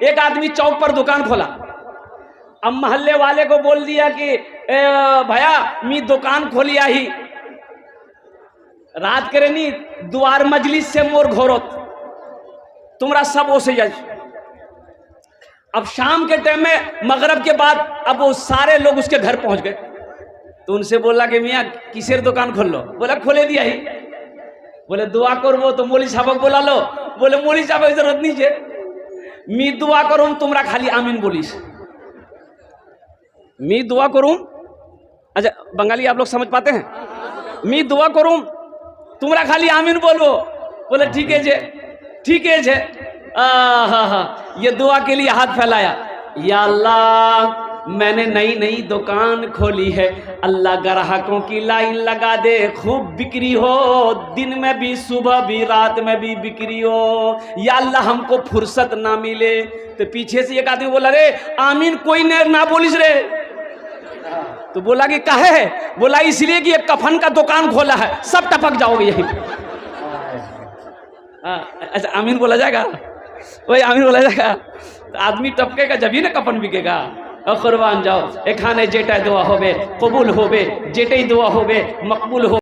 एक आदमी चौक पर दुकान खोला। अब मोहल्ले वाले को बोल दिया कि भैया मी दुकान खोलिया ही, रात करे नी द्वार मजलिस से मोर घोरत तुमरा सब ओसे जाए। अब शाम के टाइम में मगरब के बाद अब वो सारे लोग उसके घर पहुंच गए। तो उनसे बोला कि मियाँ किसेर दुकान खोल लो। बोला खोले दिया ही। बोले दुआ करबो तो मौली साहब बोला लो। बोले मौली साहब की जरूरत नहीं है, मी दुआ करूं तुमरा खाली आमीन बोलिस। मी दुआ करूं, अच्छा बंगाली आप लोग समझ पाते हैं? मी दुआ करूं तुमरा खाली आमीन बोलो। बोले ठीक है जे, ठीक है जे। ये दुआ के लिए हाथ फैलाया, या अल्लाह मैंने नई नई दुकान खोली है, अल्लाह ग्राहकों की लाइन लगा दे, खूब बिक्री हो, दिन में भी सुबह भी रात में भी बिक्री हो। या अल्लाह हमको फुर्सत ना मिले। तो पीछे से एक आदमी बोला रे आमीन कोई ना बोलिस रे। तो बोला कि काहे है? बोला इसलिए कि एक कफन का दुकान खोला है, सब टपक जाओगे यहीं। अच्छा आमीन बोला जाएगा, वही आमीन बोला जाएगा। तो आदमी टपकेगा जब ही ना कफन बिकेगा। कुर्बान जाओ, एखाने जेटाई दुआ होबे कबूल होबे, जेटाई दुआ होबे मकबूल हो।